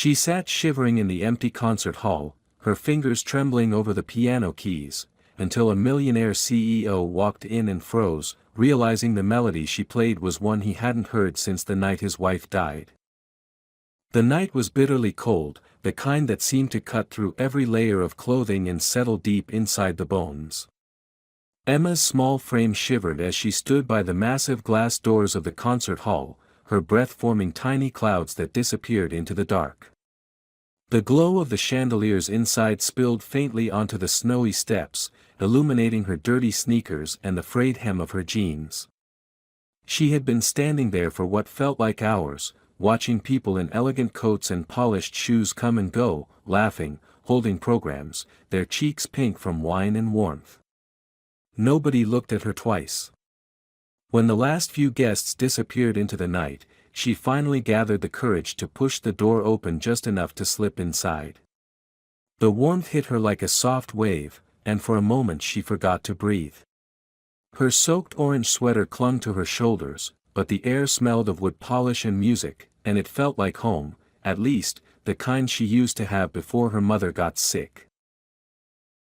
She sat shivering in the empty concert hall, her fingers trembling over the piano keys, until a Millionaire CEO walked in and froze, realizing the melody she played was one he hadn't heard since the night his wife died. The night was bitterly cold, the kind that seemed to cut through every layer of clothing and settle deep inside the bones. Emma's small frame shivered as she stood by the massive glass doors of the concert hall, her breath forming tiny clouds that disappeared into the dark. The glow of the chandeliers inside spilled faintly onto the snowy steps, illuminating her dirty sneakers and the frayed hem of her jeans. She had been standing there for what felt like hours, watching people in elegant coats and polished shoes come and go, laughing, holding programs, their cheeks pink from wine and warmth. Nobody looked at her twice. When the last few guests disappeared into the night, she finally gathered the courage to push the door open just enough to slip inside. The warmth hit her like a soft wave, and for a moment she forgot to breathe. Her soaked orange sweater clung to her shoulders, but the air smelled of wood polish and music, and it felt like home, at least, the kind she used to have before her mother got sick.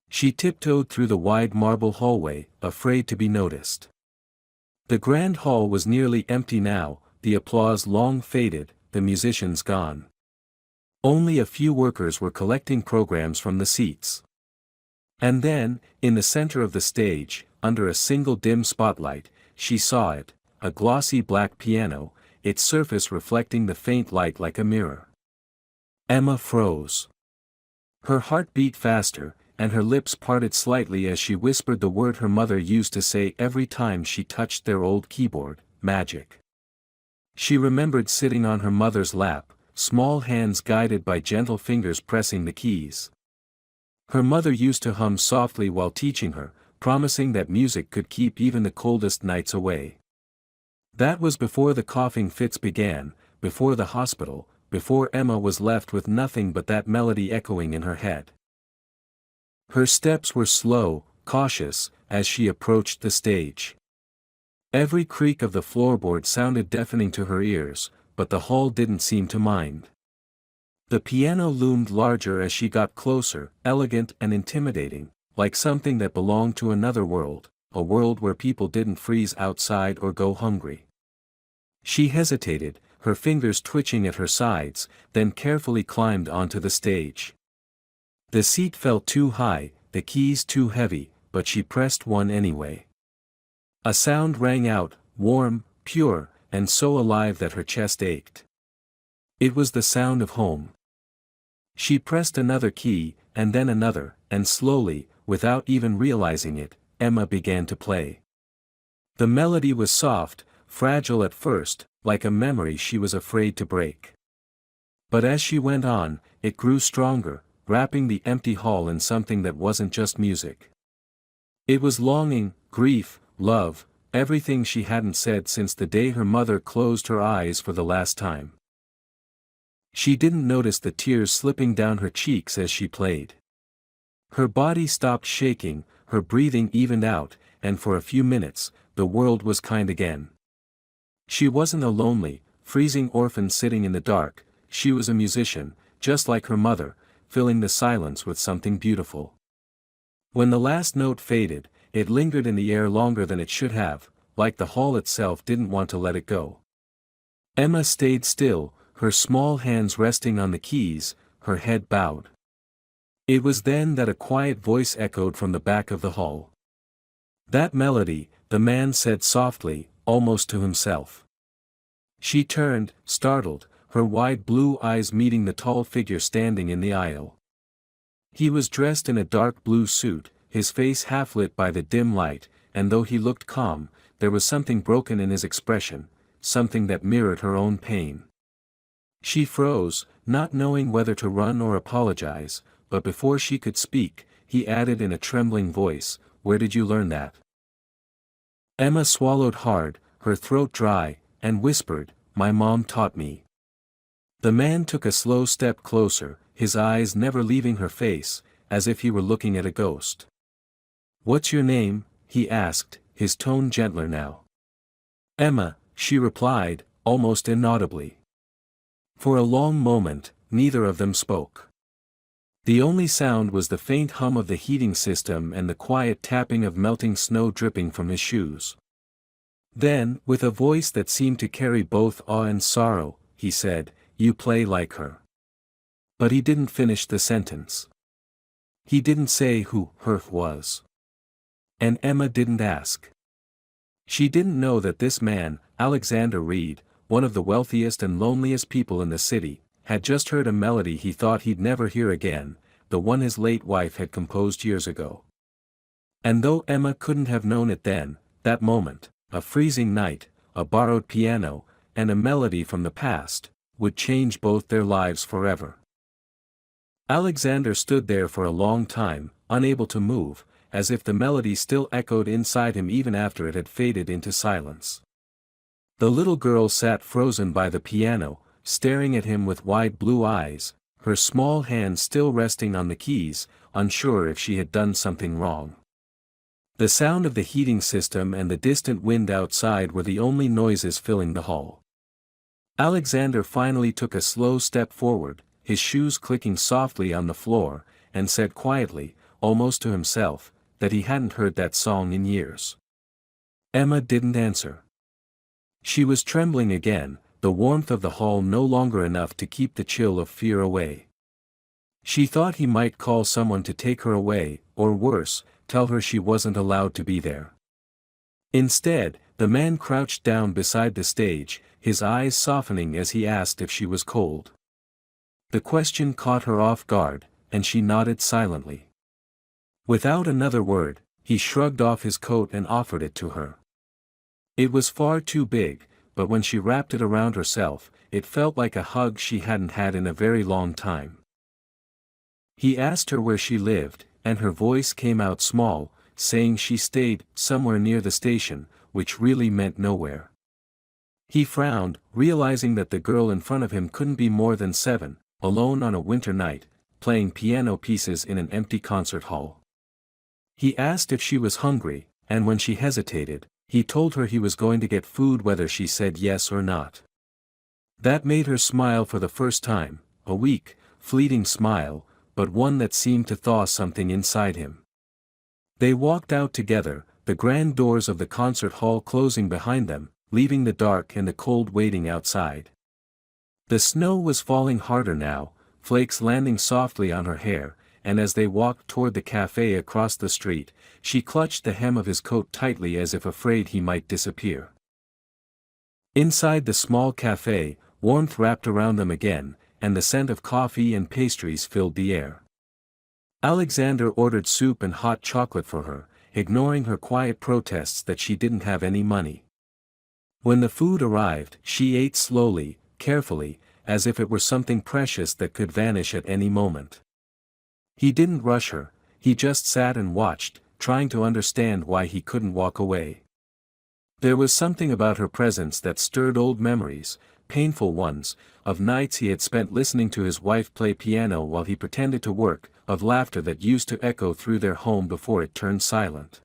She tiptoed through the wide marble hallway, afraid to be noticed. The grand hall was nearly empty now, the applause long faded, the musicians gone. Only a few workers were collecting programs from the seats. And then, in the center of the stage, under a single dim spotlight, she saw it, a glossy black piano, its surface reflecting the faint light like a mirror. Emma froze. Her heart beat faster, and her lips parted slightly as she whispered the word her mother used to say every time she touched their old keyboard, magic. She remembered sitting on her mother's lap, small hands guided by gentle fingers pressing the keys. Her mother used to hum softly while teaching her, promising that music could keep even the coldest nights away. That was before the coughing fits began, before the hospital, before Emma was left with nothing but that melody echoing in her head. Her steps were slow, cautious, as she approached the stage. Every creak of the floorboard sounded deafening to her ears, but the hall didn't seem to mind. The piano loomed larger as she got closer, elegant and intimidating, like something that belonged to another world, a world where people didn't freeze outside or go hungry. She hesitated, her fingers twitching at her sides, then carefully climbed onto the stage. The seat felt too high, the keys too heavy, but she pressed one anyway. A sound rang out, warm, pure, and so alive that her chest ached. It was the sound of home. She pressed another key, and then another, and slowly, without even realizing it, Emma began to play. The melody was soft, fragile at first, like a memory she was afraid to break. But as she went on, it grew stronger, wrapping the empty hall in something that wasn't just music. It was longing, grief, love, everything she hadn't said since the day her mother closed her eyes for the last time. She didn't notice the tears slipping down her cheeks as she played. Her body stopped shaking, her breathing evened out, and for a few minutes, the world was kind again. She wasn't a lonely, freezing orphan sitting in the dark, she was a musician, just like her mother, filling the silence with something beautiful. When the last note faded, it lingered in the air longer than it should have, like the hall itself didn't want to let it go. Emma stayed still, her small hands resting on the keys, her head bowed. It was then that a quiet voice echoed from the back of the hall. "That melody," the man said softly, almost to himself. She turned, startled, her wide blue eyes meeting the tall figure standing in the aisle. He was dressed in a dark blue suit, his face half lit by the dim light, and though he looked calm, there was something broken in his expression, something that mirrored her own pain. She froze, not knowing whether to run or apologize, but before she could speak, he added in a trembling voice, "Where did you learn that?" Emma swallowed hard, her throat dry, and whispered, "My mom taught me." The man took a slow step closer, his eyes never leaving her face, as if he were looking at a ghost. "What's your name?" he asked, his tone gentler now. "Emma," she replied, almost inaudibly. For a long moment, neither of them spoke. The only sound was the faint hum of the heating system and the quiet tapping of melting snow dripping from his shoes. Then, with a voice that seemed to carry both awe and sorrow, he said, "You play like her." But he didn't finish the sentence. He didn't say who her was. And Emma didn't ask. She didn't know that this man, Alexander Reed, one of the wealthiest and loneliest people in the city, had just heard a melody he thought he'd never hear again, the one his late wife had composed years ago. And though Emma couldn't have known it then, that moment, a freezing night, a borrowed piano, and a melody from the past, would change both their lives forever. Alexander stood there for a long time, unable to move, as if the melody still echoed inside him even after it had faded into silence. The little girl sat frozen by the piano, staring at him with wide blue eyes, her small hand still resting on the keys, unsure if she had done something wrong. The sound of the heating system and the distant wind outside were the only noises filling the hall. Alexander finally took a slow step forward, his shoes clicking softly on the floor, and said quietly, almost to himself, that he hadn't heard that song in years. Emma didn't answer. She was trembling again, the warmth of the hall no longer enough to keep the chill of fear away. She thought he might call someone to take her away, or worse, tell her she wasn't allowed to be there. Instead, the man crouched down beside the stage, his eyes softening as he asked if she was cold. The question caught her off guard, and she nodded silently. Without another word, he shrugged off his coat and offered it to her. It was far too big, but when she wrapped it around herself, it felt like a hug she hadn't had in a very long time. He asked her where she lived, and her voice came out small, saying she stayed somewhere near the station, which really meant nowhere. He frowned, realizing that the girl in front of him couldn't be more than 7, alone on a winter night, playing piano pieces in an empty concert hall. He asked if she was hungry, and when she hesitated, he told her he was going to get food whether she said yes or not. That made her smile for the first time, a weak, fleeting smile, but one that seemed to thaw something inside him. They walked out together, the grand doors of the concert hall closing behind them, leaving the dark and the cold waiting outside. The snow was falling harder now, flakes landing softly on her hair, and as they walked toward the cafe across the street, she clutched the hem of his coat tightly as if afraid he might disappear. Inside the small cafe, warmth wrapped around them again, and the scent of coffee and pastries filled the air. Alexander ordered soup and hot chocolate for her, ignoring her quiet protests that she didn't have any money. When the food arrived, she ate slowly, carefully, as if it were something precious that could vanish at any moment. He didn't rush her, he just sat and watched, trying to understand why he couldn't walk away. There was something about her presence that stirred old memories, painful ones, of nights he had spent listening to his wife play piano while he pretended to work, of laughter that used to echo through their home before it turned silent.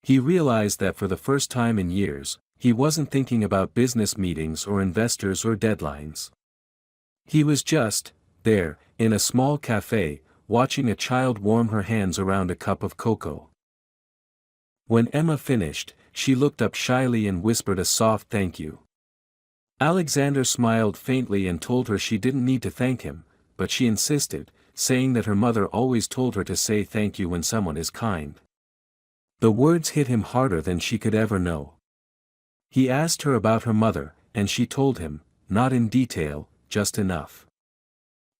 He realized that for the first time in years, he wasn't thinking about business meetings or investors or deadlines. He was just, there, in a small cafe, watching a child warm her hands around a cup of cocoa. When Emma finished, she looked up shyly and whispered a soft thank you. Alexander smiled faintly and told her she didn't need to thank him, but she insisted, saying that her mother always told her to say thank you when someone is kind. The words hit him harder than she could ever know. He asked her about her mother, and she told him, not in detail, just enough.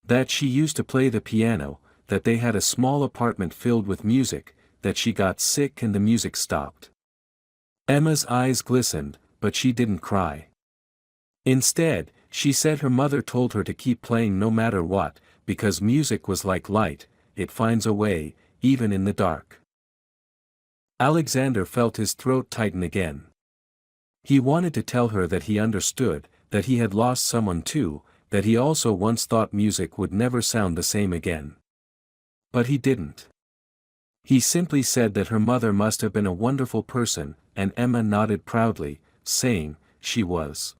That she used to play the piano, that they had a small apartment filled with music, that she got sick and the music stopped. Emma's eyes glistened, but she didn't cry. Instead, she said her mother told her to keep playing no matter what, because music was like light, it finds a way, even in the dark. Alexander felt his throat tighten again. He wanted to tell her that he understood, that he had lost someone too, that he also once thought music would never sound the same again. But he didn't. He simply said that her mother must have been a wonderful person, and Emma nodded proudly, saying, she was.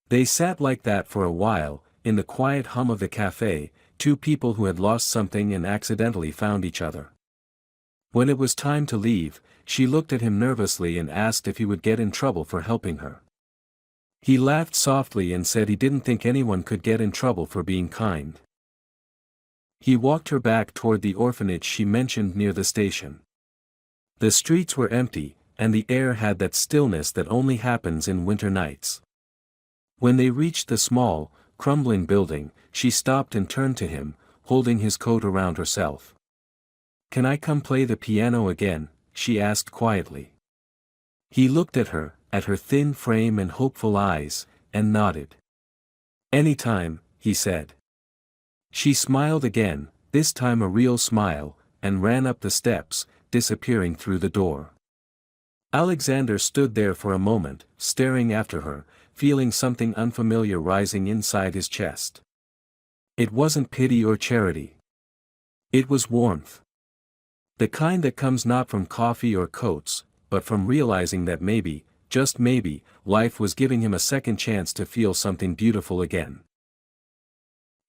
They sat like that for a while, in the quiet hum of the cafe, two people who had lost something and accidentally found each other. When it was time to leave, she looked at him nervously and asked if he would get in trouble for helping her. He laughed softly and said he didn't think anyone could get in trouble for being kind. He walked her back toward the orphanage she mentioned near the station. The streets were empty, and the air had that stillness that only happens in winter nights. When they reached the small, crumbling building, she stopped and turned to him, holding his coat around herself. "Can I come play the piano again?" she asked quietly. He looked at her thin frame and hopeful eyes, and nodded. "Anytime," he said. She smiled again, this time a real smile, and ran up the steps, disappearing through the door. Alexander stood there for a moment, staring after her, feeling something unfamiliar rising inside his chest. It wasn't pity or charity. It was warmth. The kind that comes not from coffee or coats, but from realizing that maybe, just maybe, life was giving him a second chance to feel something beautiful again.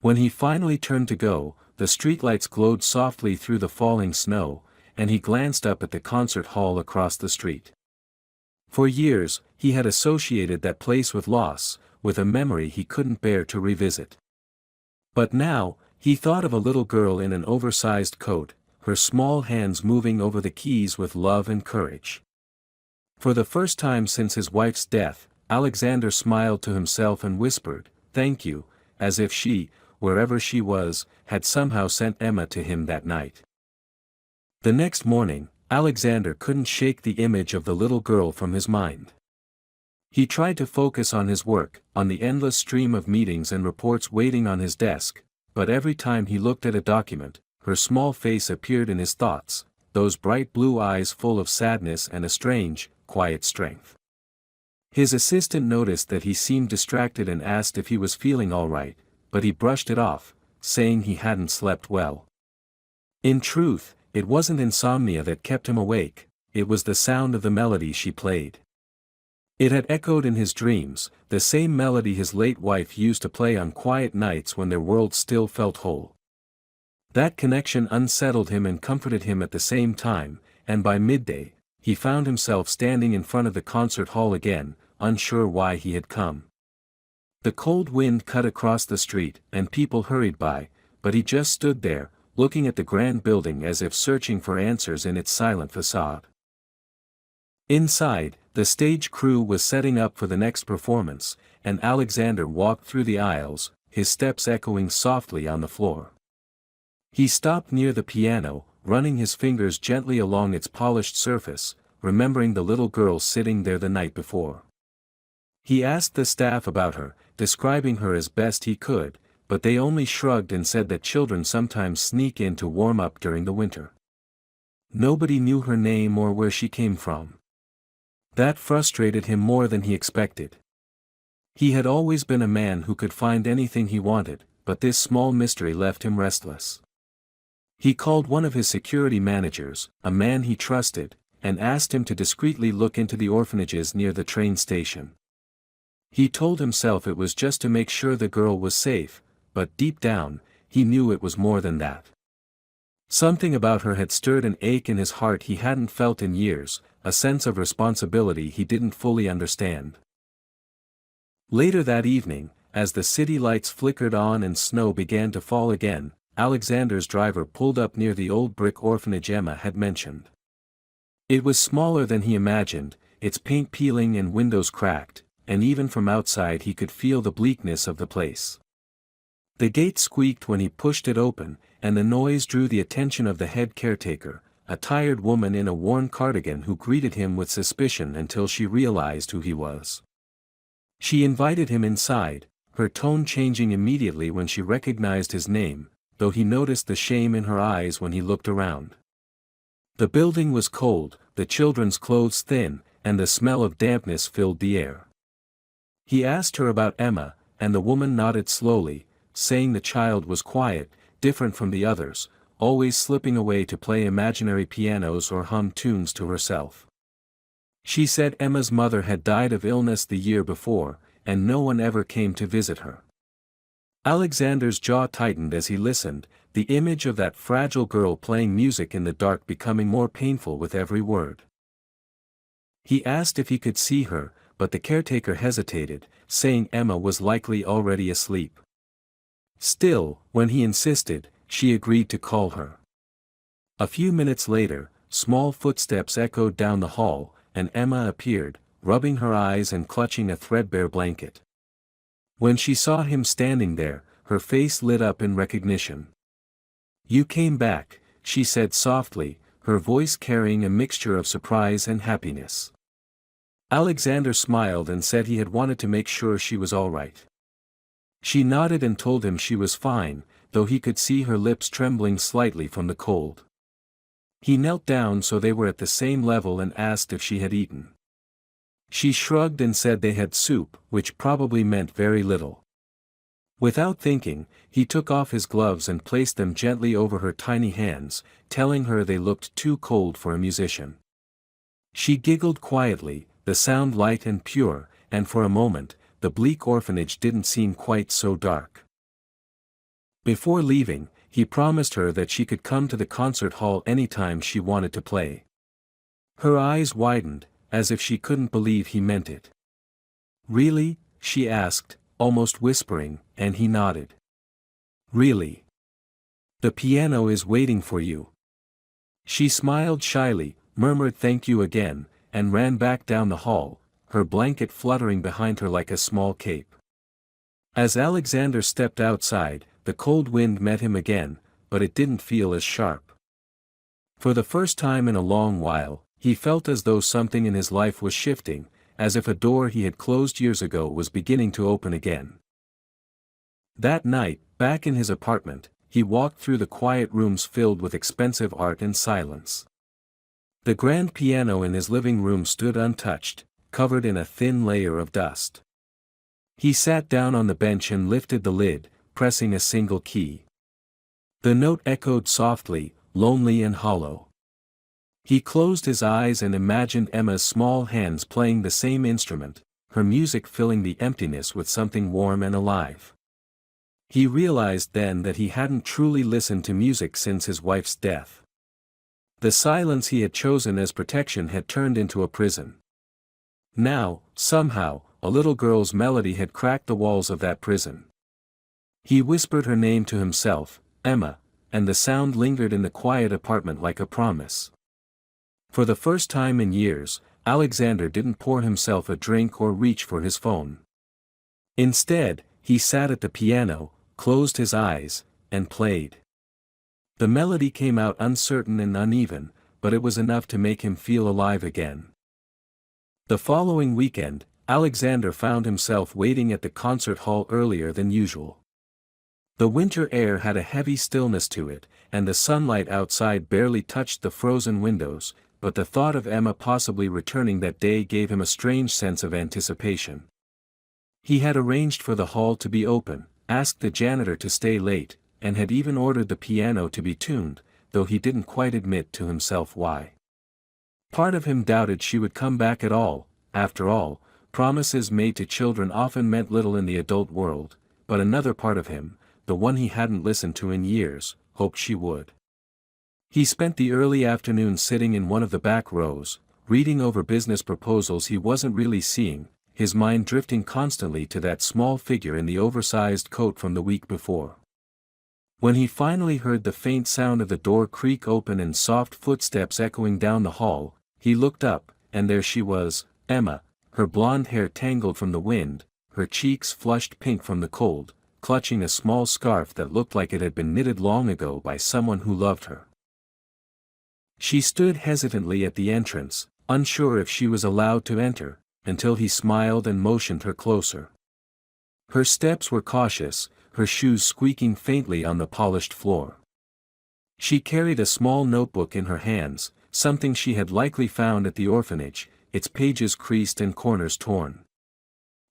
When he finally turned to go, the streetlights glowed softly through the falling snow, and he glanced up at the concert hall across the street. For years, he had associated that place with loss, with a memory he couldn't bear to revisit. But now, he thought of a little girl in an oversized coat, her small hands moving over the keys with love and courage. For the first time since his wife's death, Alexander smiled to himself and whispered, "Thank you," as if she, wherever she was, had somehow sent Emma to him that night. The next morning, Alexander couldn't shake the image of the little girl from his mind. He tried to focus on his work, on the endless stream of meetings and reports waiting on his desk, but every time he looked at a document, her small face appeared in his thoughts, those bright blue eyes full of sadness and a strange, quiet strength. His assistant noticed that he seemed distracted and asked if he was feeling all right, but he brushed it off, saying he hadn't slept well. In truth, it wasn't insomnia that kept him awake, it was the sound of the melody she played. It had echoed in his dreams, the same melody his late wife used to play on quiet nights when their world still felt whole. That connection unsettled him and comforted him at the same time, and by midday, he found himself standing in front of the concert hall again, unsure why he had come. The cold wind cut across the street, and people hurried by, but he just stood there, looking at the grand building as if searching for answers in its silent facade. Inside, the stage crew was setting up for the next performance, and Alexander walked through the aisles, his steps echoing softly on the floor. He stopped near the piano, running his fingers gently along its polished surface, remembering the little girl sitting there the night before. He asked the staff about her, describing her as best he could, but they only shrugged and said that children sometimes sneak in to warm up during the winter. Nobody knew her name or where she came from. That frustrated him more than he expected. He had always been a man who could find anything he wanted, but this small mystery left him restless. He called one of his security managers, a man he trusted, and asked him to discreetly look into the orphanages near the train station. He told himself it was just to make sure the girl was safe, but deep down, he knew it was more than that. Something about her had stirred an ache in his heart he hadn't felt in years, a sense of responsibility he didn't fully understand. Later that evening, as the city lights flickered on and snow began to fall again, Alexander's driver pulled up near the old brick orphanage Emma had mentioned. It was smaller than he imagined, its paint peeling and windows cracked, and even from outside he could feel the bleakness of the place. The gate squeaked when he pushed it open, and the noise drew the attention of the head caretaker, a tired woman in a worn cardigan who greeted him with suspicion until she realized who he was. She invited him inside, her tone changing immediately when she recognized his name, though he noticed the shame in her eyes when he looked around. The building was cold, the children's clothes thin, and the smell of dampness filled the air. He asked her about Emma, and the woman nodded slowly, saying the child was quiet, different from the others, always slipping away to play imaginary pianos or hum tunes to herself. She said Emma's mother had died of illness the year before, and no one ever came to visit her. Alexander's jaw tightened as he listened, the image of that fragile girl playing music in the dark becoming more painful with every word. He asked if he could see her, but the caretaker hesitated, saying Emma was likely already asleep. Still, when he insisted, she agreed to call her. A few minutes later, small footsteps echoed down the hall, and Emma appeared, rubbing her eyes and clutching a threadbare blanket. When she saw him standing there, her face lit up in recognition. "You came back," she said softly, her voice carrying a mixture of surprise and happiness. Alexander smiled and said he had wanted to make sure she was all right. She nodded and told him she was fine, though he could see her lips trembling slightly from the cold. He knelt down so they were at the same level and asked if she had eaten. She shrugged and said they had soup, which probably meant very little. Without thinking, he took off his gloves and placed them gently over her tiny hands, telling her they looked too cold for a musician. She giggled quietly, the sound light and pure, and for a moment, the bleak orphanage didn't seem quite so dark. Before leaving, he promised her that she could come to the concert hall anytime she wanted to play. Her eyes widened, as if she couldn't believe he meant it. "Really?" she asked, almost whispering, and he nodded. "Really? The piano is waiting for you." She smiled shyly, murmured thank you again, and ran back down the hall, her blanket fluttering behind her like a small cape. As Alexander stepped outside, the cold wind met him again, but it didn't feel as sharp. For the first time in a long while, he felt as though something in his life was shifting, as if a door he had closed years ago was beginning to open again. That night, back in his apartment, he walked through the quiet rooms filled with expensive art and silence. The grand piano in his living room stood untouched, covered in a thin layer of dust. He sat down on the bench and lifted the lid, pressing a single key. The note echoed softly, lonely and hollow. He closed his eyes and imagined Emma's small hands playing the same instrument, her music filling the emptiness with something warm and alive. He realized then that he hadn't truly listened to music since his wife's death. The silence he had chosen as protection had turned into a prison. Now, somehow, a little girl's melody had cracked the walls of that prison. He whispered her name to himself, Emma, and the sound lingered in the quiet apartment like a promise. For the first time in years, Alexander didn't pour himself a drink or reach for his phone. Instead, he sat at the piano, closed his eyes, and played. The melody came out uncertain and uneven, but it was enough to make him feel alive again. The following weekend, Alexander found himself waiting at the concert hall earlier than usual. The winter air had a heavy stillness to it, and the sunlight outside barely touched the frozen windows, but the thought of Emma possibly returning that day gave him a strange sense of anticipation. He had arranged for the hall to be open, asked the janitor to stay late, and had even ordered the piano to be tuned, though he didn't quite admit to himself why. Part of him doubted she would come back at all. After all, promises made to children often meant little in the adult world, but another part of him, the one he hadn't listened to in years, hoped she would. He spent the early afternoon sitting in one of the back rows, reading over business proposals he wasn't really seeing, his mind drifting constantly to that small figure in the oversized coat from the week before. When he finally heard the faint sound of the door creak open and soft footsteps echoing down the hall, he looked up, and there she was, Emma, her blonde hair tangled from the wind, her cheeks flushed pink from the cold, clutching a small scarf that looked like it had been knitted long ago by someone who loved her. She stood hesitantly at the entrance, unsure if she was allowed to enter, until he smiled and motioned her closer. Her steps were cautious, her shoes squeaking faintly on the polished floor. She carried a small notebook in her hands, something she had likely found at the orphanage, its pages creased and corners torn.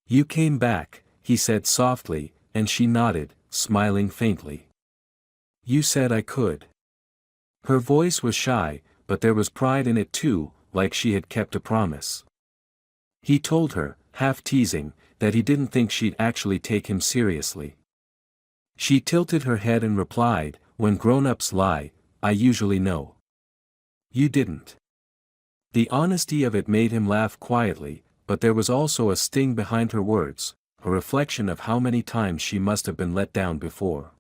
"You came back," he said softly, and she nodded, smiling faintly. "You said I could." Her voice was shy, but there was pride in it too, like she had kept a promise. He told her, half teasing, that he didn't think she'd actually take him seriously. She tilted her head and replied, "When grown-ups lie, I usually know." "You didn't." The honesty of it made him laugh quietly, but there was also a sting behind her words, a reflection of how many times she must have been let down before.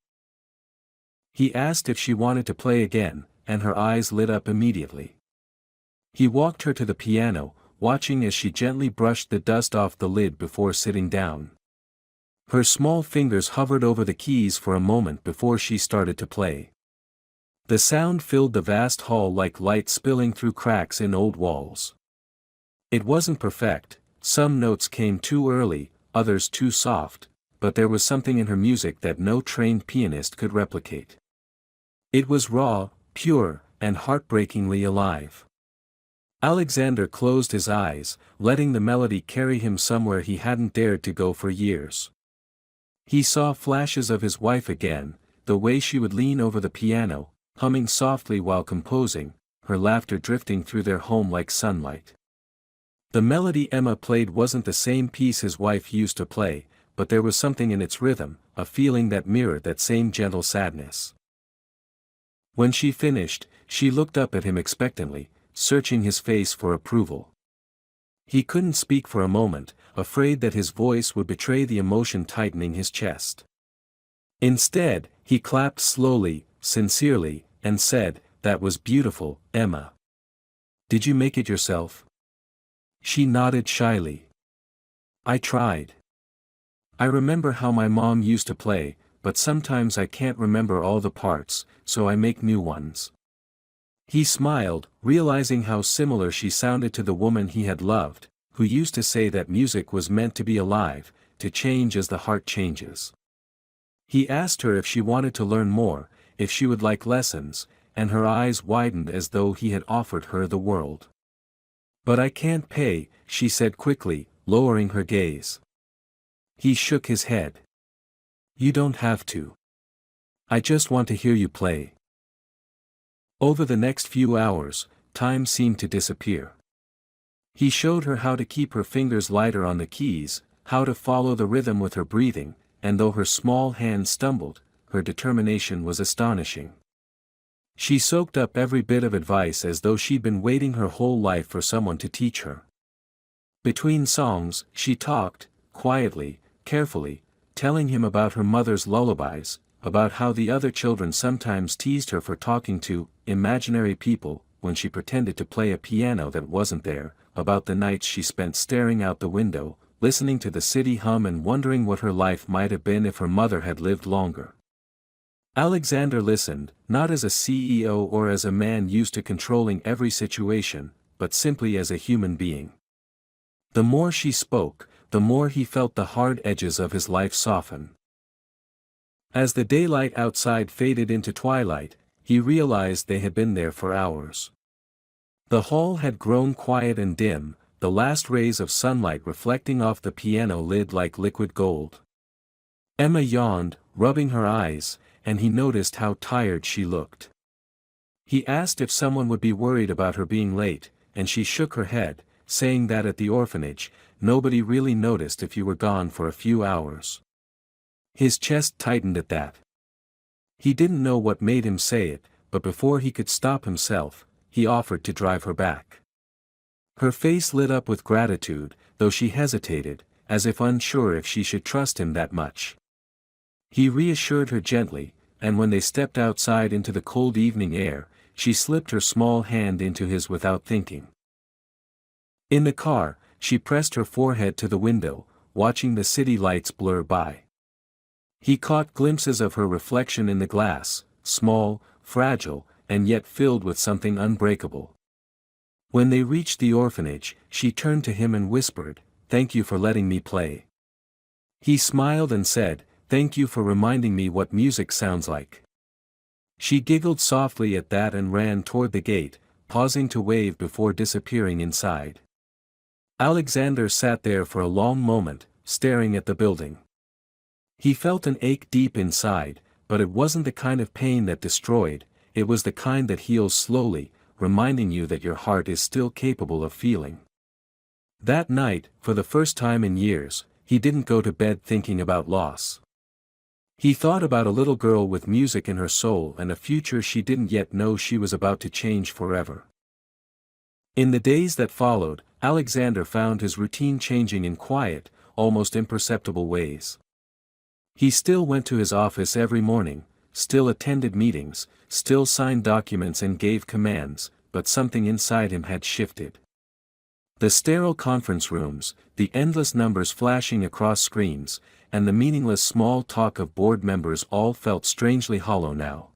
He asked if she wanted to play again, and her eyes lit up immediately. He walked her to the piano, watching as she gently brushed the dust off the lid before sitting down. Her small fingers hovered over the keys for a moment before she started to play. The sound filled the vast hall like light spilling through cracks in old walls. It wasn't perfect, some notes came too early, others too soft, but there was something in her music that no trained pianist could replicate. It was raw, pure, and heartbreakingly alive. Alexander closed his eyes, letting the melody carry him somewhere he hadn't dared to go for years. He saw flashes of his wife again, the way she would lean over the piano, humming softly while composing, her laughter drifting through their home like sunlight. The melody Emma played wasn't the same piece his wife used to play, but there was something in its rhythm, a feeling that mirrored that same gentle sadness. When she finished, she looked up at him expectantly, searching his face for approval. He couldn't speak for a moment, afraid that his voice would betray the emotion tightening his chest. Instead, he clapped slowly, sincerely, and said, "That was beautiful, Emma. Did you make it yourself?" She nodded shyly. "I tried. I remember how my mom used to play, but sometimes I can't remember all the parts, so I make new ones." He smiled, realizing how similar she sounded to the woman he had loved, who used to say that music was meant to be alive, to change as the heart changes. He asked her if she wanted to learn more, if she would like lessons, and her eyes widened as though he had offered her the world. "But I can't pay," she said quickly, lowering her gaze. He shook his head. "You don't have to. I just want to hear you play." Over the next few hours, time seemed to disappear. He showed her how to keep her fingers lighter on the keys, how to follow the rhythm with her breathing, and though her small hands stumbled, her determination was astonishing. She soaked up every bit of advice as though she'd been waiting her whole life for someone to teach her. Between songs, she talked, quietly, carefully, telling him about her mother's lullabies, about how the other children sometimes teased her for talking to imaginary people when she pretended to play a piano that wasn't there, about the nights she spent staring out the window, listening to the city hum and wondering what her life might have been if her mother had lived longer. Alexander listened, not as a CEO or as a man used to controlling every situation, but simply as a human being. The more she spoke, the more he felt the hard edges of his life soften. As the daylight outside faded into twilight, he realized they had been there for hours. The hall had grown quiet and dim, the last rays of sunlight reflecting off the piano lid like liquid gold. Emma yawned, rubbing her eyes, and he noticed how tired she looked. He asked if someone would be worried about her being late, and she shook her head, saying that at the orphanage, nobody really noticed if you were gone for a few hours. His chest tightened at that. He didn't know what made him say it, but before he could stop himself, he offered to drive her back. Her face lit up with gratitude, though she hesitated, as if unsure if she should trust him that much. He reassured her gently, and when they stepped outside into the cold evening air, she slipped her small hand into his without thinking. In the car, she pressed her forehead to the window, watching the city lights blur by. He caught glimpses of her reflection in the glass, small, fragile, and yet filled with something unbreakable. When they reached the orphanage, she turned to him and whispered, "Thank you for letting me play." He smiled and said, "Thank you for reminding me what music sounds like." She giggled softly at that and ran toward the gate, pausing to wave before disappearing inside. Alexander sat there for a long moment, staring at the building. He felt an ache deep inside, but it wasn't the kind of pain that destroyed, it was the kind that heals slowly, reminding you that your heart is still capable of feeling. That night, for the first time in years, he didn't go to bed thinking about loss. He thought about a little girl with music in her soul and a future she didn't yet know she was about to change forever. In the days that followed, Alexander found his routine changing in quiet, almost imperceptible ways. He still went to his office every morning, still attended meetings, still signed documents and gave commands, but something inside him had shifted. The sterile conference rooms, the endless numbers flashing across screens, and the meaningless small talk of board members all felt strangely hollow now.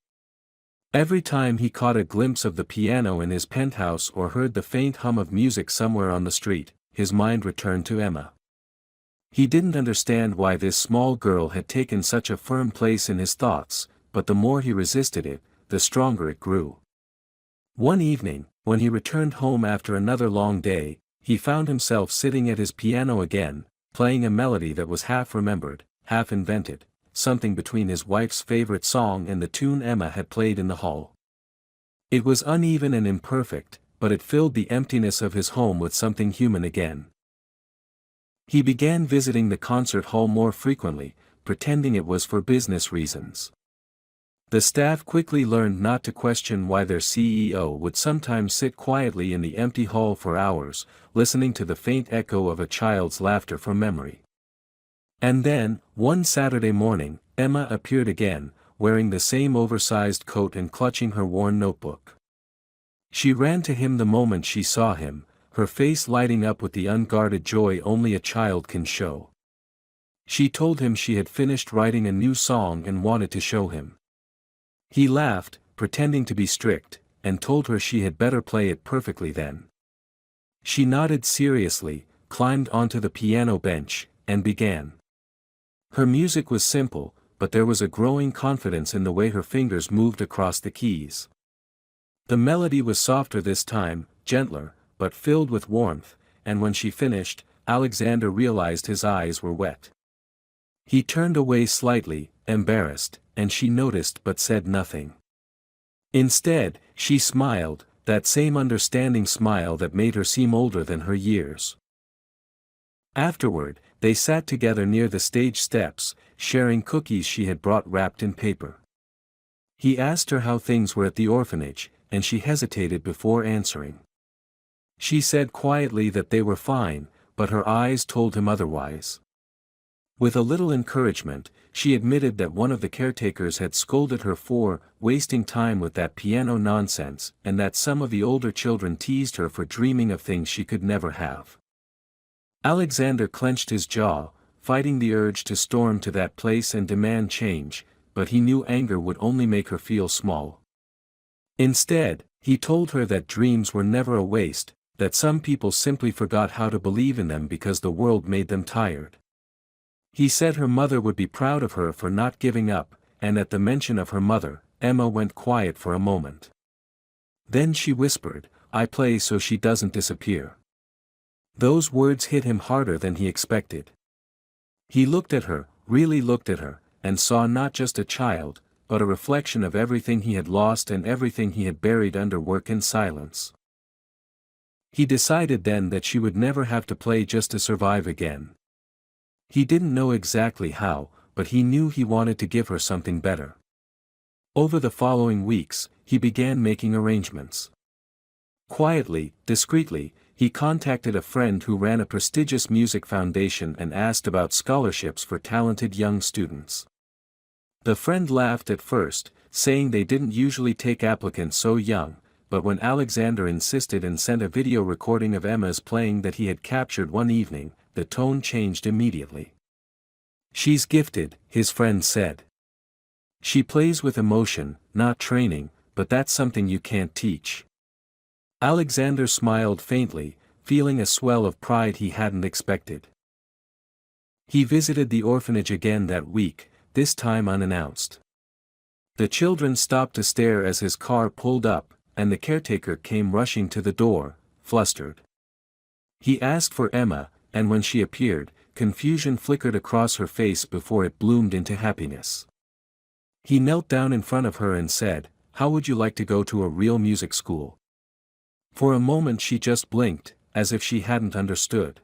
Every time he caught a glimpse of the piano in his penthouse or heard the faint hum of music somewhere on the street, his mind returned to Emma. He didn't understand why this small girl had taken such a firm place in his thoughts, but the more he resisted it, the stronger it grew. One evening, when he returned home after another long day, he found himself sitting at his piano again, playing a melody that was half remembered, half invented, something between his wife's favorite song and the tune Emma had played in the hall. It was uneven and imperfect, but it filled the emptiness of his home with something human again. He began visiting the concert hall more frequently, pretending it was for business reasons. The staff quickly learned not to question why their CEO would sometimes sit quietly in the empty hall for hours, listening to the faint echo of a child's laughter from memory. And then, one Saturday morning, Emma appeared again, wearing the same oversized coat and clutching her worn notebook. She ran to him the moment she saw him, her face lighting up with the unguarded joy only a child can show. She told him she had finished writing a new song and wanted to show him. He laughed, pretending to be strict, and told her she had better play it perfectly then. She nodded seriously, climbed onto the piano bench, and began. Her music was simple, but there was a growing confidence in the way her fingers moved across the keys. The melody was softer this time, gentler, but filled with warmth, and when she finished, Alexander realized his eyes were wet. He turned away slightly, embarrassed, and she noticed but said nothing. Instead, she smiled, that same understanding smile that made her seem older than her years. Afterward, they sat together near the stage steps, sharing cookies she had brought wrapped in paper. He asked her how things were at the orphanage, and she hesitated before answering. She said quietly that they were fine, but her eyes told him otherwise. With a little encouragement, she admitted that one of the caretakers had scolded her for wasting time with that piano nonsense, and that some of the older children teased her for dreaming of things she could never have. Alexander clenched his jaw, fighting the urge to storm to that place and demand change, but he knew anger would only make her feel small. Instead, he told her that dreams were never a waste, that some people simply forgot how to believe in them because the world made them tired. He said her mother would be proud of her for not giving up, and at the mention of her mother, Emma went quiet for a moment. Then she whispered, "I play so she doesn't disappear." Those words hit him harder than he expected. He looked at her, really looked at her, and saw not just a child, but a reflection of everything he had lost and everything he had buried under work and silence. He decided then that she would never have to play just to survive again. He didn't know exactly how, but he knew he wanted to give her something better. Over the following weeks, he began making arrangements. Quietly, discreetly, he contacted a friend who ran a prestigious music foundation and asked about scholarships for talented young students. The friend laughed at first, saying they didn't usually take applicants so young, but when Alexander insisted and sent a video recording of Emma's playing that he had captured one evening, the tone changed immediately. "She's gifted," his friend said. "She plays with emotion, not training, but that's something you can't teach." Alexander smiled faintly, feeling a swell of pride he hadn't expected. He visited the orphanage again that week, this time unannounced. The children stopped to stare as his car pulled up, and the caretaker came rushing to the door, flustered. He asked for Emma, and when she appeared, confusion flickered across her face before it bloomed into happiness. He knelt down in front of her and said, "How would you like to go to a real music school?" For a moment she just blinked, as if she hadn't understood.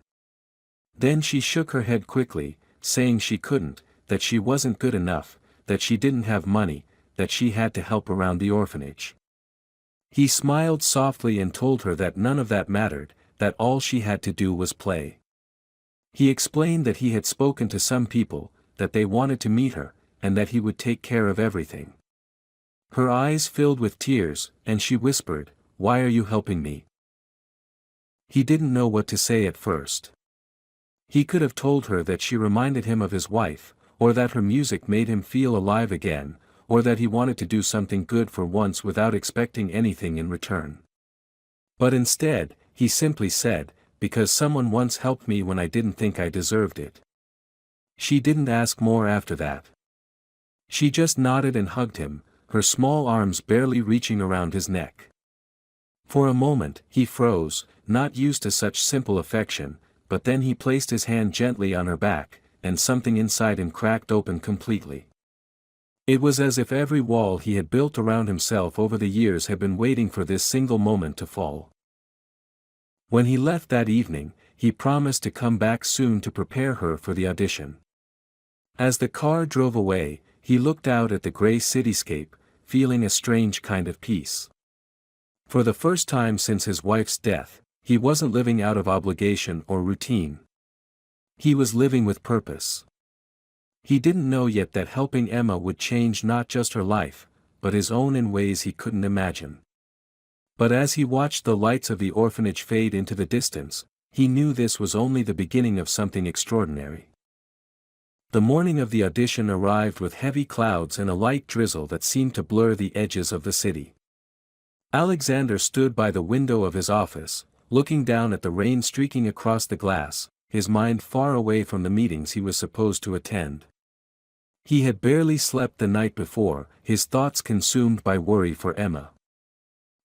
Then she shook her head quickly, saying she couldn't, that she wasn't good enough, that she didn't have money, that she had to help around the orphanage. He smiled softly and told her that none of that mattered, that all she had to do was play. He explained that he had spoken to some people, that they wanted to meet her, and that he would take care of everything. Her eyes filled with tears, and she whispered, "Why are you helping me?" He didn't know what to say at first. He could have told her that she reminded him of his wife, or that her music made him feel alive again, or that he wanted to do something good for once without expecting anything in return. But instead, he simply said, "Because someone once helped me when I didn't think I deserved it." She didn't ask more after that. She just nodded and hugged him, her small arms barely reaching around his neck. For a moment, he froze, not used to such simple affection, but then he placed his hand gently on her back, and something inside him cracked open completely. It was as if every wall he had built around himself over the years had been waiting for this single moment to fall. When he left that evening, he promised to come back soon to prepare her for the audition. As the car drove away, he looked out at the gray cityscape, feeling a strange kind of peace. For the first time since his wife's death, he wasn't living out of obligation or routine. He was living with purpose. He didn't know yet that helping Emma would change not just her life, but his own in ways he couldn't imagine. But as he watched the lights of the orphanage fade into the distance, he knew this was only the beginning of something extraordinary. The morning of the audition arrived with heavy clouds and a light drizzle that seemed to blur the edges of the city. Alexander stood by the window of his office, looking down at the rain streaking across the glass, his mind far away from the meetings he was supposed to attend. He had barely slept the night before, his thoughts consumed by worry for Emma.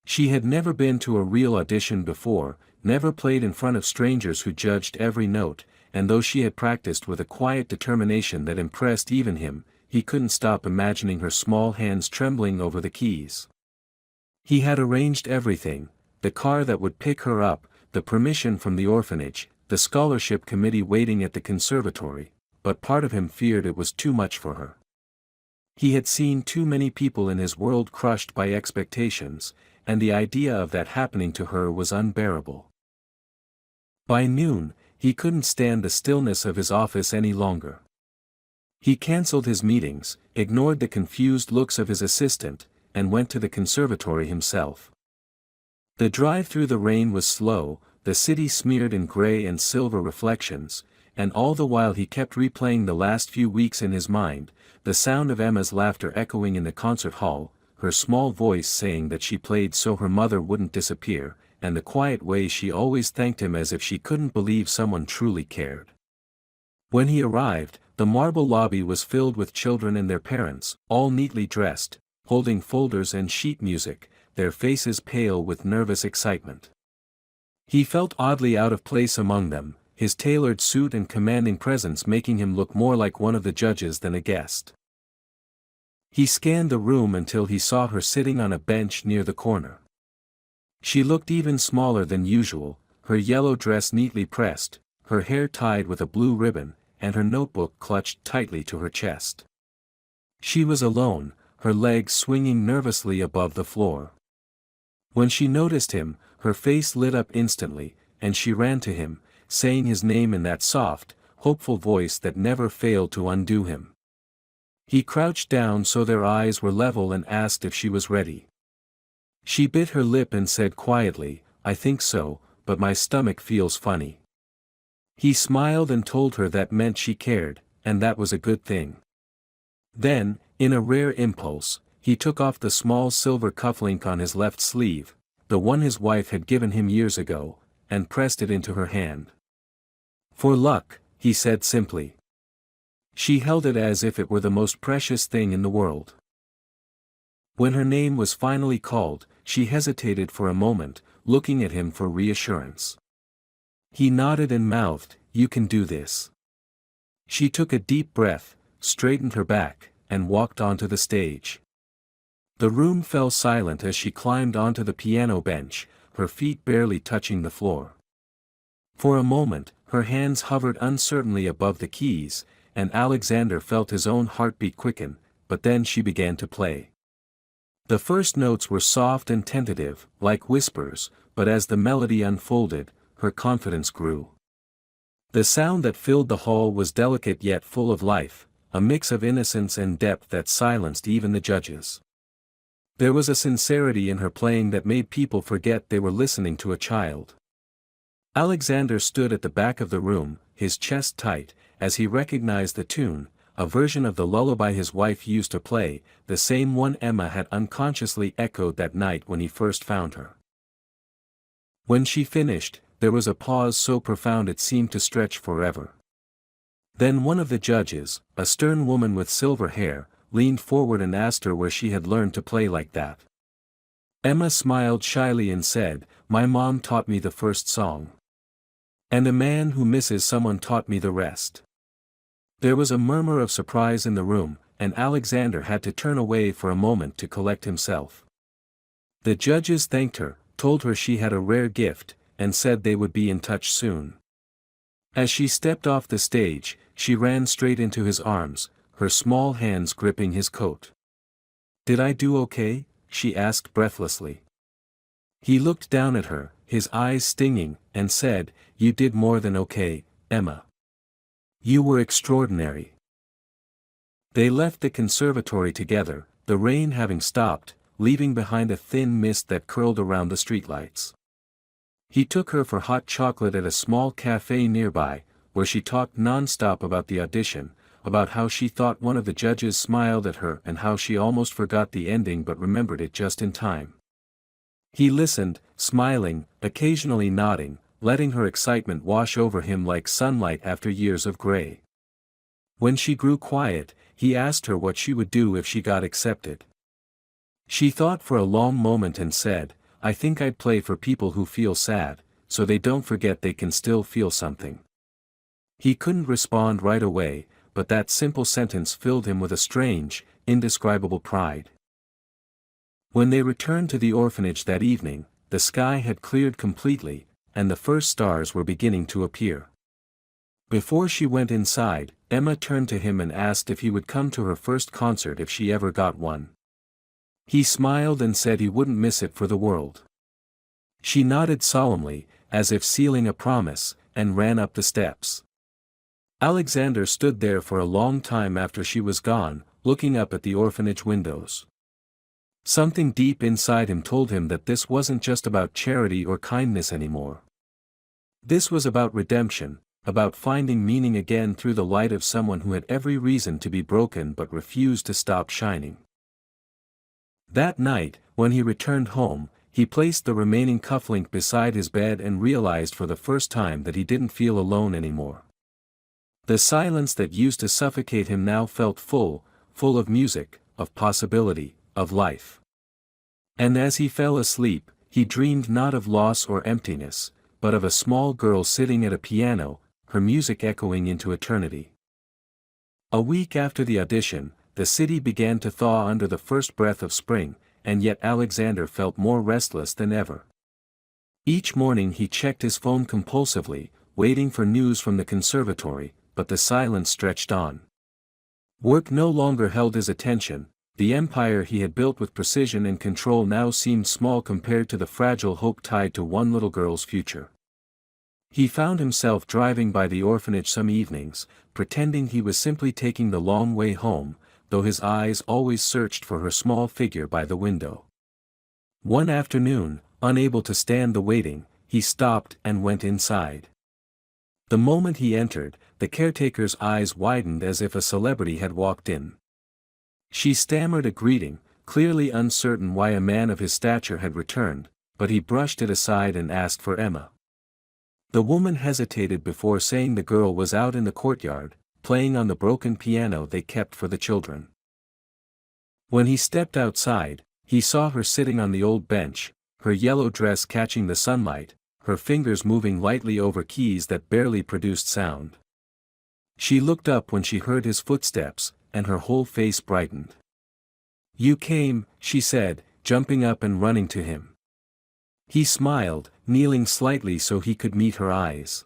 She had never been to a real audition before, never played in front of strangers who judged every note, and though she had practiced with a quiet determination that impressed even him, he couldn't stop imagining her small hands trembling over the keys. He had arranged everything, the car that would pick her up, the permission from the orphanage, the scholarship committee waiting at the conservatory, but part of him feared it was too much for her. He had seen too many people in his world crushed by expectations, and the idea of that happening to her was unbearable. By noon, he couldn't stand the stillness of his office any longer. He cancelled his meetings, ignored the confused looks of his assistant, and went to the conservatory himself. The drive through the rain was slow, the city smeared in gray and silver reflections, and all the while he kept replaying the last few weeks in his mind, the sound of Emma's laughter echoing in the concert hall, her small voice saying that she played so her mother wouldn't disappear, and the quiet way she always thanked him as if she couldn't believe someone truly cared. When he arrived, the marble lobby was filled with children and their parents, all neatly dressed, holding folders and sheet music, their faces pale with nervous excitement. He felt oddly out of place among them, his tailored suit and commanding presence making him look more like one of the judges than a guest. He scanned the room until he saw her sitting on a bench near the corner. She looked even smaller than usual, her yellow dress neatly pressed, her hair tied with a blue ribbon, and her notebook clutched tightly to her chest. She was alone, her legs swinging nervously above the floor. When she noticed him, her face lit up instantly, and she ran to him, saying his name in that soft, hopeful voice that never failed to undo him. He crouched down so their eyes were level and asked if she was ready. She bit her lip and said quietly, "I think so, but my stomach feels funny." He smiled and told her that meant she cared, and that was a good thing. Then, in a rare impulse, he took off the small silver cufflink on his left sleeve, the one his wife had given him years ago, and pressed it into her hand. "For luck," he said simply. She held it as if it were the most precious thing in the world. When her name was finally called, she hesitated for a moment, looking at him for reassurance. He nodded and mouthed, "You can do this." She took a deep breath, straightened her back, and walked onto the stage. The room fell silent as she climbed onto the piano bench, her feet barely touching the floor. For a moment, her hands hovered uncertainly above the keys, and Alexander felt his own heartbeat quicken, but then she began to play. The first notes were soft and tentative, like whispers, but as the melody unfolded, her confidence grew. The sound that filled the hall was delicate yet full of life, a mix of innocence and depth that silenced even the judges. There was a sincerity in her playing that made people forget they were listening to a child. Alexander stood at the back of the room, his chest tight, as he recognized the tune, a version of the lullaby his wife used to play, the same one Emma had unconsciously echoed that night when he first found her. When she finished, there was a pause so profound it seemed to stretch forever. Then one of the judges, a stern woman with silver hair, leaned forward and asked her where she had learned to play like that. Emma smiled shyly and said, "My mom taught me the first song. And a man who misses someone taught me the rest." There was a murmur of surprise in the room, and Alexander had to turn away for a moment to collect himself. The judges thanked her, told her she had a rare gift, and said they would be in touch soon. As she stepped off the stage, she ran straight into his arms, her small hands gripping his coat. "Did I do okay?" she asked breathlessly. He looked down at her, his eyes stinging, and said, "You did more than okay, Emma. You were extraordinary." They left the conservatory together, the rain having stopped, leaving behind a thin mist that curled around the streetlights. He took her for hot chocolate at a small cafe nearby, where she talked non-stop about the audition, about how she thought one of the judges smiled at her and how she almost forgot the ending but remembered it just in time. He listened, smiling, occasionally nodding, letting her excitement wash over him like sunlight after years of gray. When she grew quiet, he asked her what she would do if she got accepted. She thought for a long moment and said, "I think I'd play for people who feel sad, so they don't forget they can still feel something." He couldn't respond right away, but that simple sentence filled him with a strange, indescribable pride. When they returned to the orphanage that evening, the sky had cleared completely, and the first stars were beginning to appear. Before she went inside, Emma turned to him and asked if he would come to her first concert if she ever got one. He smiled and said he wouldn't miss it for the world. She nodded solemnly, as if sealing a promise, and ran up the steps. Alexander stood there for a long time after she was gone, looking up at the orphanage windows. Something deep inside him told him that this wasn't just about charity or kindness anymore. This was about redemption, about finding meaning again through the light of someone who had every reason to be broken but refused to stop shining. That night, when he returned home, he placed the remaining cufflink beside his bed and realized for the first time that he didn't feel alone anymore. The silence that used to suffocate him now felt full of music, of possibility, of life. And as he fell asleep, he dreamed not of loss or emptiness, but of a small girl sitting at a piano, her music echoing into eternity. A week after the audition, the city began to thaw under the first breath of spring, and yet Alexander felt more restless than ever. Each morning he checked his phone compulsively, waiting for news from the conservatory, but the silence stretched on. Work no longer held his attention. The empire he had built with precision and control now seemed small compared to the fragile hope tied to one little girl's future. He found himself driving by the orphanage some evenings, pretending he was simply taking the long way home, though his eyes always searched for her small figure by the window. One afternoon, unable to stand the waiting, he stopped and went inside. The moment he entered, the caretaker's eyes widened as if a celebrity had walked in. She stammered a greeting, clearly uncertain why a man of his stature had returned, but he brushed it aside and asked for Emma. The woman hesitated before saying the girl was out in the courtyard, playing on the broken piano they kept for the children. When he stepped outside, he saw her sitting on the old bench, her yellow dress catching the sunlight, her fingers moving lightly over keys that barely produced sound. She looked up when she heard his footsteps, and her whole face brightened. "You came," she said, jumping up and running to him. He smiled, kneeling slightly so he could meet her eyes.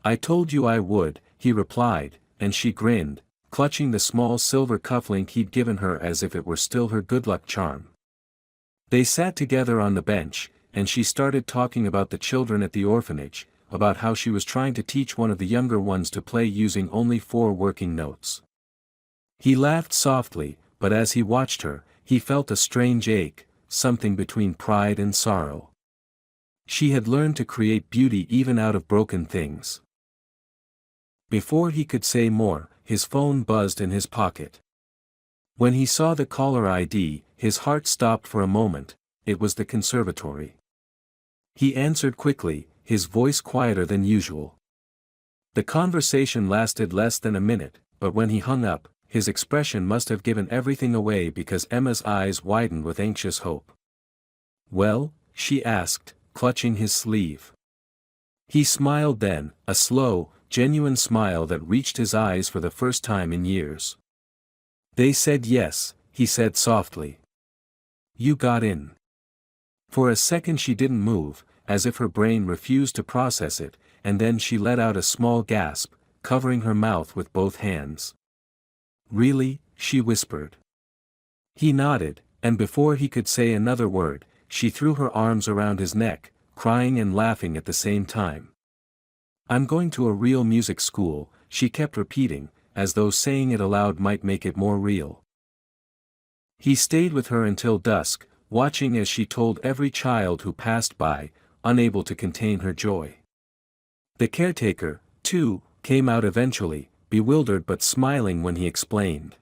"I told you I would," he replied, and she grinned, clutching the small silver cufflink he'd given her as if it were still her good luck charm. They sat together on the bench, and she started talking about the children at the orphanage, about how she was trying to teach one of the younger ones to play using only 4 working notes. He laughed softly, but as he watched her, he felt a strange ache, something between pride and sorrow. She had learned to create beauty even out of broken things. Before he could say more, his phone buzzed in his pocket. When he saw the caller ID, his heart stopped for a moment. It was the conservatory. He answered quickly, his voice quieter than usual. The conversation lasted less than a minute, but when he hung up, his expression must have given everything away because Emma's eyes widened with anxious hope. "Well?" she asked, clutching his sleeve. He smiled then, a slow, genuine smile that reached his eyes for the first time in years. "They said yes," he said softly. "You got in." For a second she didn't move, as if her brain refused to process it, and then she let out a small gasp, covering her mouth with both hands. "Really?" she whispered. He nodded, and before he could say another word, she threw her arms around his neck, crying and laughing at the same time. "I'm going to a real music school," she kept repeating, as though saying it aloud might make it more real. He stayed with her until dusk, watching as she told every child who passed by, unable to contain her joy. The caretaker, too, came out eventually, bewildered but smiling when he explained.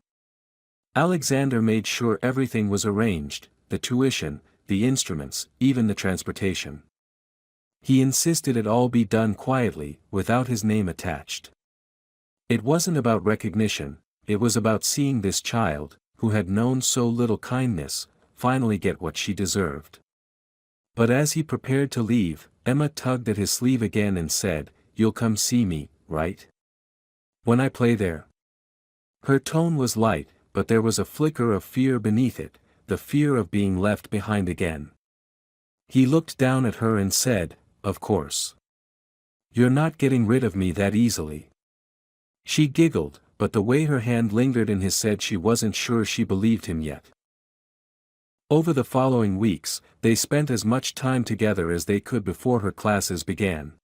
Alexander made sure everything was arranged, the tuition, the instruments, even the transportation. He insisted it all be done quietly, without his name attached. It wasn't about recognition, it was about seeing this child, who had known so little kindness, finally get what she deserved. But as he prepared to leave, Emma tugged at his sleeve again and said, "You'll come see me, right? When I play there?" Her tone was light, but there was a flicker of fear beneath it, the fear of being left behind again. He looked down at her and said, "Of course. You're not getting rid of me that easily." She giggled, but the way her hand lingered in his said she wasn't sure she believed him yet. Over the following weeks, they spent as much time together as they could before her classes began.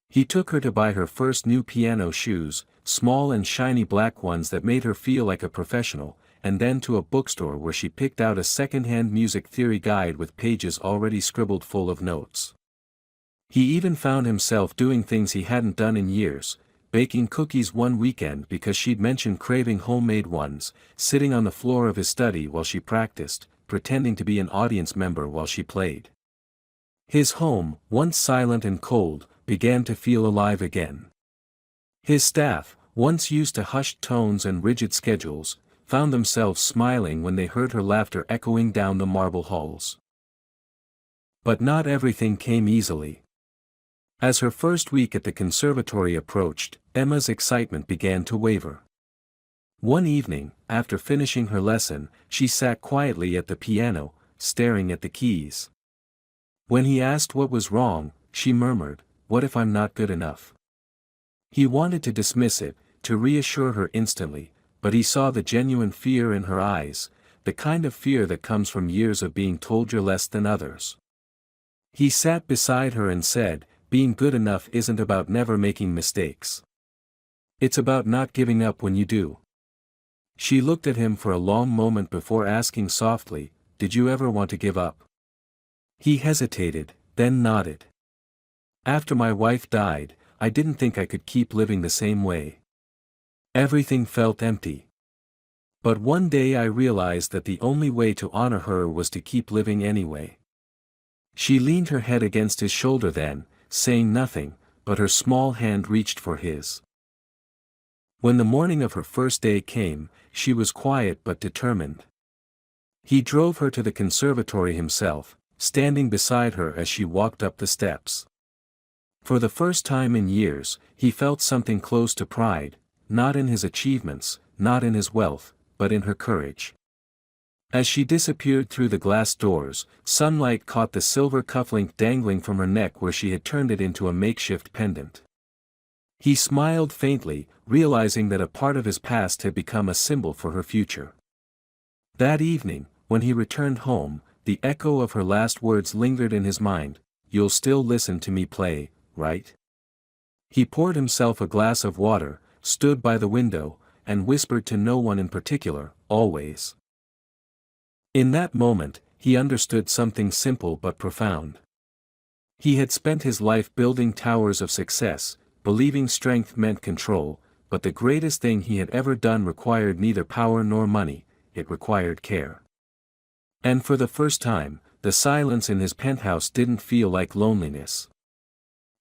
He took her to buy her first new piano shoes, small and shiny black ones that made her feel like a professional, and then to a bookstore where she picked out a second-hand music theory guide with pages already scribbled full of notes. He even found himself doing things he hadn't done in years, baking cookies one weekend because she'd mentioned craving homemade ones, sitting on the floor of his study while she practiced, pretending to be an audience member while she played. His home, once silent and cold, began to feel alive again. His staff, once used to hushed tones and rigid schedules, found themselves smiling when they heard her laughter echoing down the marble halls. But not everything came easily. As her first week at the conservatory approached, Emma's excitement began to waver. One evening, after finishing her lesson, she sat quietly at the piano, staring at the keys. When he asked what was wrong, she murmured, "What if I'm not good enough?" He wanted to dismiss it, to reassure her instantly, but he saw the genuine fear in her eyes, the kind of fear that comes from years of being told you're less than others. He sat beside her and said, "Being good enough isn't about never making mistakes. It's about not giving up when you do." She looked at him for a long moment before asking softly, "Did you ever want to give up?" He hesitated, then nodded. "After my wife died, I didn't think I could keep living the same way. Everything felt empty. But one day I realized that the only way to honor her was to keep living anyway." She leaned her head against his shoulder then, saying nothing, but her small hand reached for his. When the morning of her first day came, she was quiet but determined. He drove her to the conservatory himself, standing beside her as she walked up the steps. For the first time in years, he felt something close to pride, not in his achievements, not in his wealth, but in her courage. As she disappeared through the glass doors, sunlight caught the silver cufflink dangling from her neck where she had turned it into a makeshift pendant. He smiled faintly, realizing that a part of his past had become a symbol for her future. That evening, when he returned home, the echo of her last words lingered in his mind. "You'll still listen to me play, right?" He poured himself a glass of water, stood by the window, and whispered to no one in particular, "Always." In that moment, he understood something simple but profound. He had spent his life building towers of success, believing strength meant control, but the greatest thing he had ever done required neither power nor money, it required care. And for the first time, the silence in his penthouse didn't feel like loneliness.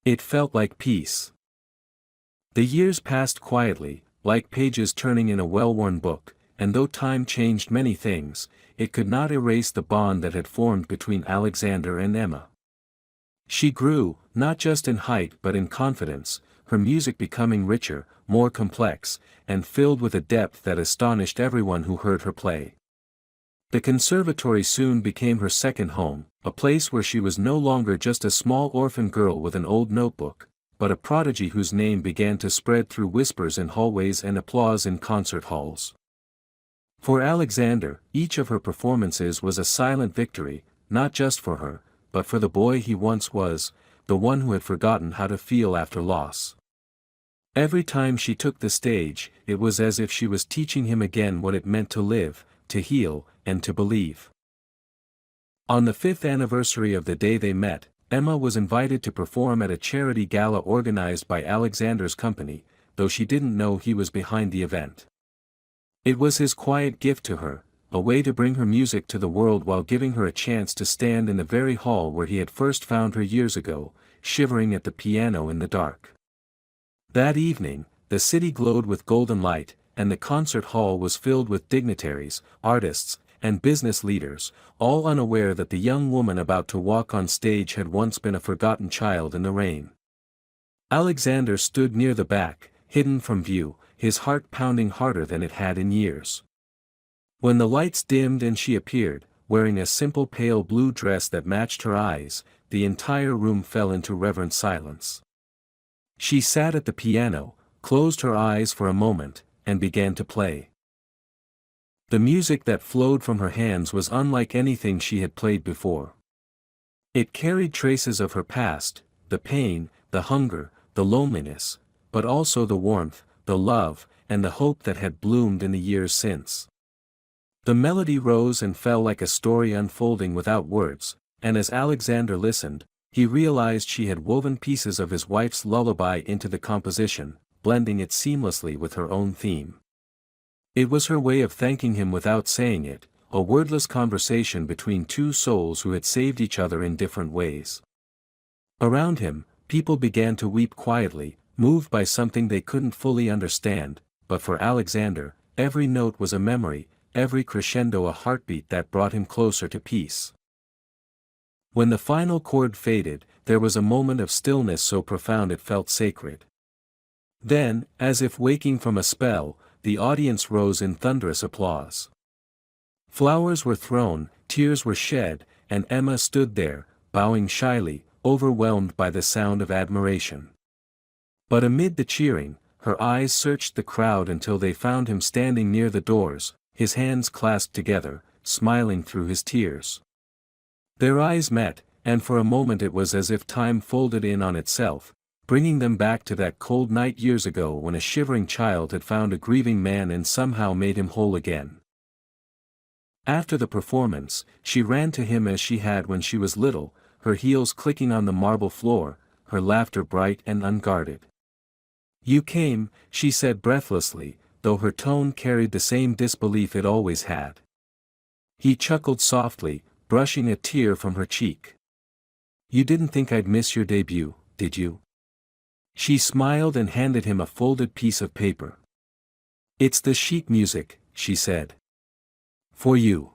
It felt like peace. The years passed quietly, like pages turning in a well-worn book, and though time changed many things, it could not erase the bond that had formed between Alexander and Emma. She grew, not just in height but in confidence, her music becoming richer, more complex, and filled with a depth that astonished everyone who heard her play. The conservatory soon became her second home, a place where she was no longer just a small orphan girl with an old notebook, but a prodigy whose name began to spread through whispers in hallways and applause in concert halls. For Alexander, each of her performances was a silent victory, not just for her, but for the boy he once was, the one who had forgotten how to feel after loss. Every time she took the stage, it was as if she was teaching him again what it meant to live, to heal, and to believe. On the 5th anniversary of the day they met, Emma was invited to perform at a charity gala organized by Alexander's company, though she didn't know he was behind the event. It was his quiet gift to her, a way to bring her music to the world while giving her a chance to stand in the very hall where he had first found her years ago, shivering at the piano in the dark. That evening, the city glowed with golden light, and the concert hall was filled with dignitaries, artists, and business leaders, all unaware that the young woman about to walk on stage had once been a forgotten child in the rain. Alexander stood near the back, hidden from view, his heart pounding harder than it had in years. When the lights dimmed and she appeared, wearing a simple pale blue dress that matched her eyes, the entire room fell into reverent silence. She sat at the piano, closed her eyes for a moment, and began to play. The music that flowed from her hands was unlike anything she had played before. It carried traces of her past, the pain, the hunger, the loneliness, but also the warmth, the love, and the hope that had bloomed in the years since. The melody rose and fell like a story unfolding without words, and as Alexander listened, he realized she had woven pieces of his wife's lullaby into the composition, blending it seamlessly with her own theme. It was her way of thanking him without saying it, a wordless conversation between two souls who had saved each other in different ways. Around him, people began to weep quietly, moved by something they couldn't fully understand, but for Alexander, every note was a memory, every crescendo a heartbeat that brought him closer to peace. When the final chord faded, there was a moment of stillness so profound it felt sacred. Then, as if waking from a spell, the audience rose in thunderous applause. Flowers were thrown, tears were shed, and Emma stood there, bowing shyly, overwhelmed by the sound of admiration. But amid the cheering, her eyes searched the crowd until they found him standing near the doors, his hands clasped together, smiling through his tears. Their eyes met, and for a moment it was as if time folded in on itself, bringing them back to that cold night years ago when a shivering child had found a grieving man and somehow made him whole again. After the performance, she ran to him as she had when she was little, her heels clicking on the marble floor, her laughter bright and unguarded. "You came," she said breathlessly, though her tone carried the same disbelief it always had. He chuckled softly, brushing a tear from her cheek. "You didn't think I'd miss your debut, did you?" She smiled and handed him a folded piece of paper. "It's the sheet music," she said. "For you.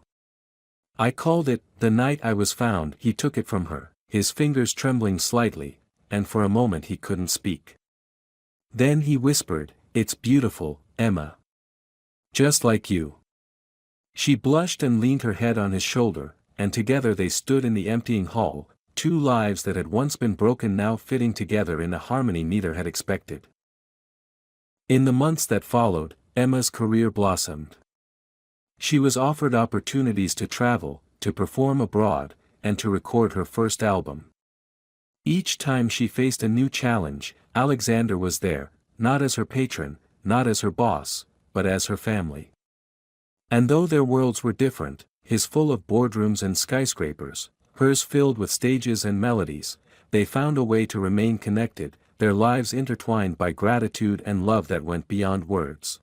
I called it, 'The Night I Was Found.'" He took it from her, his fingers trembling slightly, and for a moment he couldn't speak. Then he whispered, "It's beautiful, Emma. Just like you." She blushed and leaned her head on his shoulder, and together they stood in the emptying hall, two lives that had once been broken now fitting together in a harmony neither had expected. In the months that followed, Emma's career blossomed. She was offered opportunities to travel, to perform abroad, and to record her first album. Each time she faced a new challenge, Alexander was there, not as her patron, not as her boss, but as her family. And though their worlds were different, his full of boardrooms and skyscrapers, hers filled with stages and melodies, they found a way to remain connected, their lives intertwined by gratitude and love that went beyond words.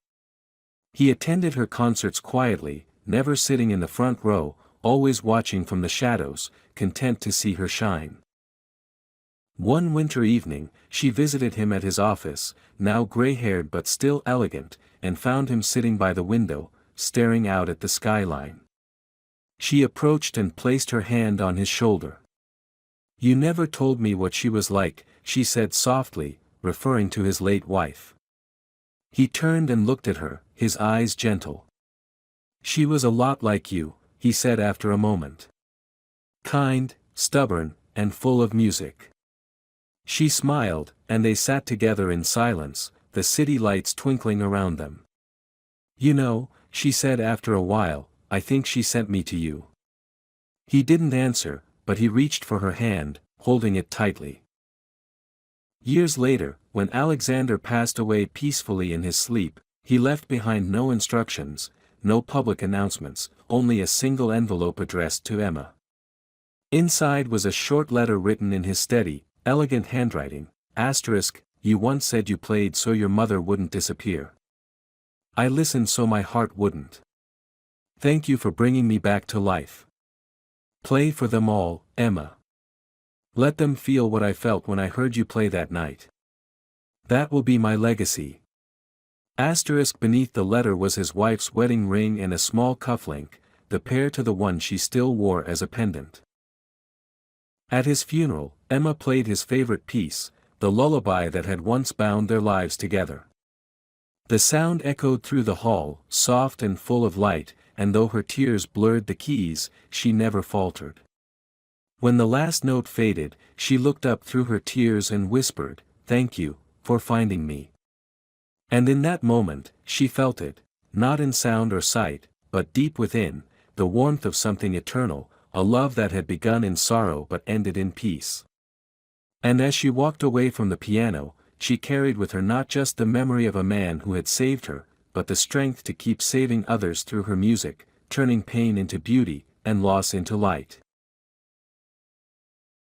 He attended her concerts quietly, never sitting in the front row, always watching from the shadows, content to see her shine. One winter evening, she visited him at his office, now gray-haired but still elegant, and found him sitting by the window, staring out at the skyline. She approached and placed her hand on his shoulder. "You never told me what she was like," she said softly, referring to his late wife. He turned and looked at her, his eyes gentle. "She was a lot like you," he said after a moment. "Kind, stubborn, and full of music." She smiled, and they sat together in silence, the city lights twinkling around them. "You know," she said after a while, "I think she sent me to you." He didn't answer, but he reached for her hand, holding it tightly. Years later, when Alexander passed away peacefully in his sleep, he left behind no instructions, no public announcements, only a single envelope addressed to Emma. Inside was a short letter written in his steady, elegant handwriting, *, "You once said you played so your mother wouldn't disappear. I listened so my heart wouldn't. Thank you for bringing me back to life. Play for them all, Emma. Let them feel what I felt when I heard you play that night. That will be my legacy." Beneath the letter was his wife's wedding ring and a small cufflink, the pair to the one she still wore as a pendant. At his funeral, Emma played his favorite piece, the lullaby that had once bound their lives together. The sound echoed through the hall, soft and full of light, and though her tears blurred the keys, she never faltered. When the last note faded, she looked up through her tears and whispered, "Thank you, for finding me." And in that moment, she felt it, not in sound or sight, but deep within, the warmth of something eternal, a love that had begun in sorrow but ended in peace. And as she walked away from the piano, she carried with her not just the memory of a man who had saved her, but the strength to keep saving others through her music, turning pain into beauty, and loss into light.